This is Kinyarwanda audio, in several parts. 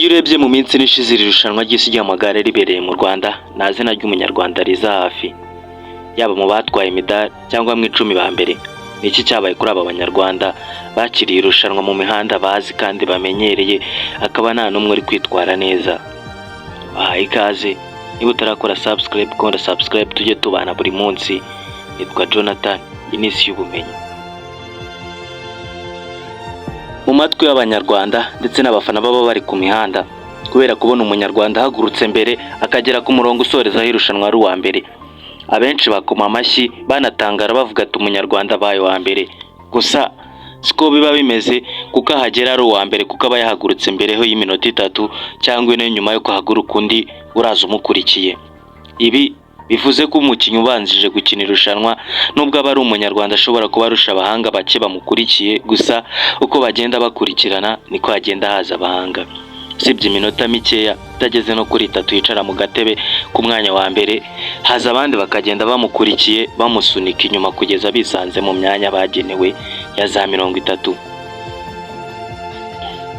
Iyo urebye mu minsi ishize iri rushanwa ry'isi ry'amagare ribereye mu Rwanda, nta zina ry'umunyarwanda riza hafi, yaba mu batwaye imidari cyangwa mu 10 ba mbere. Ni iki cyabaye kuri aba banyarwanda bakiriye irushanwa mu mihanda bazi kandi bamenyereye, akaba nta n'umwe uri kwitwara neza? Bahaye ikaze. Niba utarakora subscribe, kora subscribe tujye tubana buri munsi. Nitwa Jonathan, inisi y'ubumenyi. Mu matwi y'abanyarwanda ndetse n'abafana baba bari ku mihanda, kubera kubona umunyarwanda ahagurutse mbere akagera ku murongo usorezaho irushanwa ari uwa mbere, abenshi bakoma amashyi banatangara bavuga ati umunyarwanda abaye wa mbere. Gusa siko biba bimeze, kuko ahagera ari uwa mbere kuko aba yahagurutse mbere ho y'iminota 3 cyangwa 4 nyuma yo kuhaguruka undi uraza umukurikiye. Ibi bivuze ko umukinnyi ubanjije gukina irushanwa nubwo aba ari umunyarwanda ashobora kuba arusha abahanga bake bamukurikiye, gusa uko bagenda bakurikirana niko hagenda haza abahanga. Sibye iminota mikeya utageze no kuri 3 yicara mu gatebe ku mwanya wa mbere, haza abandi bakagenda bamukurikiye bamusunika inyuma kugeza bisanze mu myanya bagenewe ya za 30.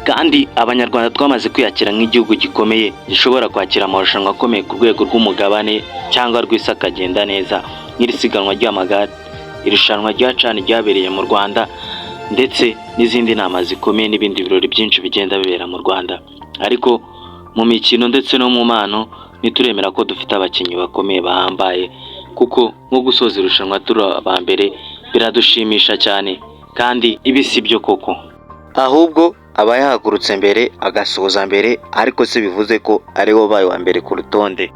Kandi abanyarwanda twamaze kwiyakira nk'igihugu gikomeye gishobora kwakira amarushanwa akomeye ku rwego rw'umugabane cyangwa rw'isi akagenda neza, nk'iri siganwa ry'amagare, irushanwa rya CHAN ryabereye mu Rwanda, ndetse n'izindi nama zikomeye n'ibindi birori byinshi bigenda bibera mu Rwanda. Ariko mu mikino ndetse no mu mpano nituremera ko dufite abakinnyi bakomeye bahambaye, kuko nko gusoza irushanwa turi aba mbere biradushimisha cyane, kandi ibi si byo koko, ahubwo aba yahagurutse mbere agasoza mbere, ariko se bivuze ko ari wo baye wa mbere ku rutonde.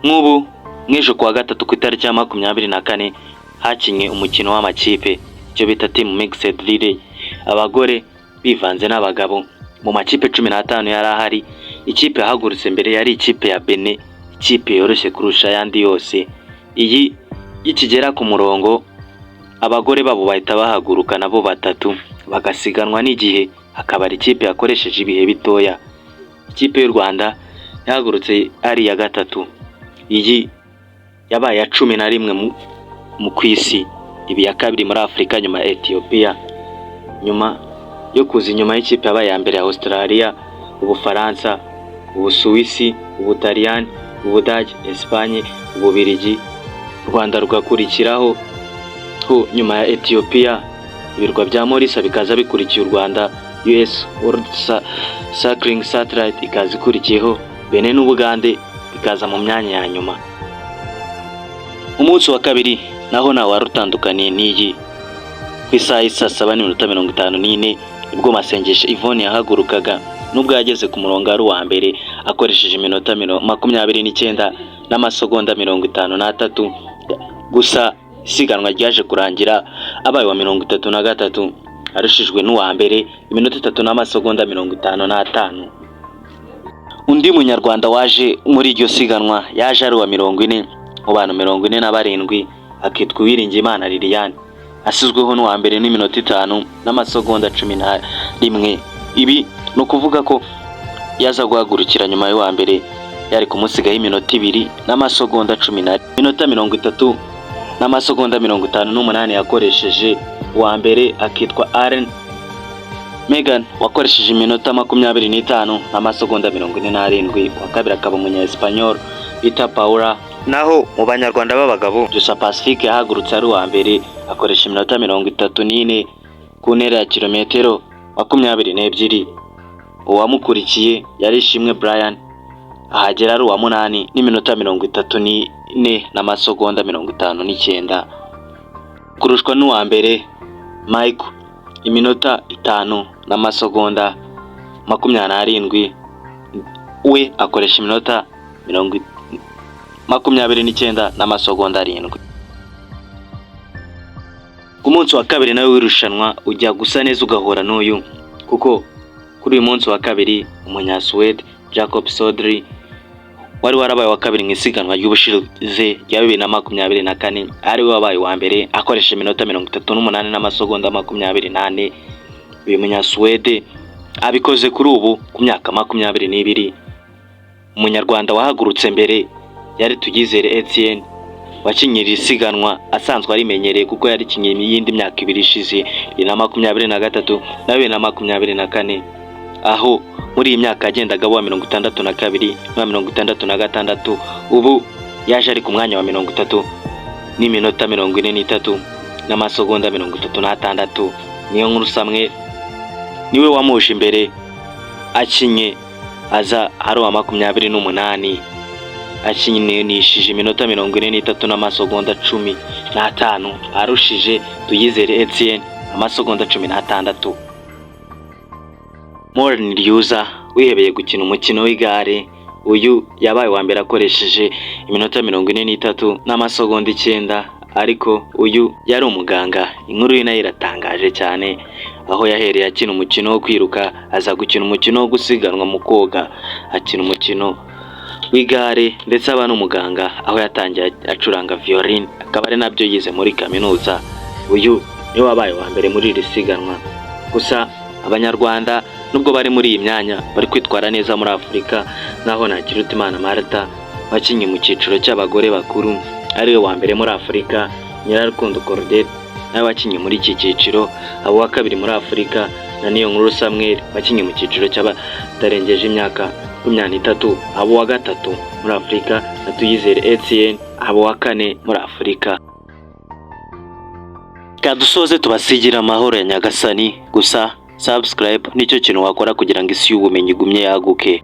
Nk'ubu nk'ejo kuwa gatatu ku itariki ya 24 hakinye umukino w'amakipe, cyo bita team mixed relay, abagore bivanze n'abagabo. Mu makipe 15 yari ahari, ikipe yahagurutse mbere yari ikipe ya Benin, ikipe yoroshye kurusha yandi yose. Iyi ikigera ku murongo, abagore babo bahita bahaguruka nabo batatu bagasiganwa n'igihe, akaba ari ikipe yakoresheje ibihe bitoya. Ikipe y'u Rwanda yahagurutse ari ya gatatu, iyi yabaye ya 11 mu kwisi, ibi ya kabiri muri Afrika nyuma ya Ethiopia, nyuma yo kuza inyuma y'ikipe yabaye ya mbere ya Australia, Ubufaransa, Ubusuwisi, Ubutaliyani, Ubudage, Espagne, Ububirigi. Rwanda rugakurikiraho nyuma ya Ethiopia, ibirwa bya Maurice bikaza bikurikiye u Rwanda, US World Cycling Satellite ikaza ikurikiyeho, Benin n'Ubugande bikaza mu myanya ya nyuma. Umunsi wa kabiri naho nawe warutandukaniye n'iyi ku isaha ya 7:54 ubwo Masengesho Yvonne yahagurukaga, nubwo yageze ku murongo ari uwa mbere akoresheje iminota 29 n'amasegonda 53, gusa isiganwa ryaje kurangira abaye wa 33 arushijwe n'uwa mbere iminota 3 n'amasegonda 55. Undi munyarwanda waje muri iryo siganwa yaje ari wa 40 mu bantu 47, akitwa Uwiringiyimana Liliane, asizweho n'uwa mbere n'iminota 5 n'amasegonda 11. Ibi no kuvuga ko yaza guhagurukira nyuma y'uwa mbere yari kumusigaho iminota 2 n'amasegonda 10, iminota 30 n'amasegonda 58 yakoresheje. Uwa mbere akitwa Aren Megan wakoresheje iminota 25 n'amasegonda 47, wa kabiri akaba umunya Espanyol bita Paula. Naho mu banyarwanda b'abagabo, Josa Pacifique yahagurutse ari uwa mbere akoresha iminota 34 ku ntera ya kilometero 22. Uwamukurikiye yari Ishimwe Brian, ahagera ari uwa 8 n'iminota 34 n'amasegonda 59. Kurushwa n'uwa mbere Mike iminota 5 n'amasegonda 27, we akoresha iminota 29 n'amasegonda 7. Ku munsi wa kabiri nawe w'irushanwa ujya gusa neza ugahora n'uyu, kuko kuri uyu munsi wa kabiri umunya Sweden Jacob Sodri wari warabaye wa kabiri mu isiganwa ry'ubushize rya 2024 ari we wabaye wa mbere akoresha iminota 38 n'amasegonda 28. Uyu munya Sweden abikoze kuri ubu ku myaka 22. Umunyarwanda wahagurutse mbere yari Tugizere Etienne, wakinyira isiganwa asanzwe arimenyereye kuko yari kinye yindi myaka 2 ishize, 2023 na 2024, aho muri iyi myaka yagendaga wa 62 na 66, ubu yaje ari ku mwanya wa 30 n'iminota 43 n'amasegonda 36. Niyo nkuru Samuel niwe wamuje imbere akinye aza ari wa 28, akinishije iminota 43 n'amasegonda 15, arushije Tuyizere Etienne amasegonda 16. Morn Ryuza wihebeye gukina umukino w'igare, uyu yabaye wa mbere akoresheje iminota 43 n'amasegonda 9, ariko uyu yari umuganga. Inkuru ye nayo iratangaje cyane, aho yahereye akina umukino wo kwiruka aza gukina umukino wo gusiganwa mu koga, akina umukino w'igare ndetse aba n'umuganga, aho yatangiye acuranga violin, akaba ari nabyo yize muri kaminuza. Uyu niwe wabaye wa mbere muri iri siganwa. Gusa Abanyarwanda nubwo bari muri iyi myanya bari kwitwara neza muri Afurika, naho Ntakirutimana Martha wakinye mu cyiciro cy'abagore bakuru ariwe wa mbere muri Afurika, Nyirarukundo Claudette nawe wakinye muri iki cyiciro, abo wa kabiri muri Afurika na Niyonkuru Samuel wakinye mu cyiciro cy'abatarengeje imyaka 23, abo wa gatatu muri Afurika na Tuyizere Etienne, abo wa kane muri Afurika. Kadusoze tubasigira amahoro ya Nyagasani. Gusa subscribe nicyo kintu wakora kugira ngo isi y'ubumenyi igumye yaguke.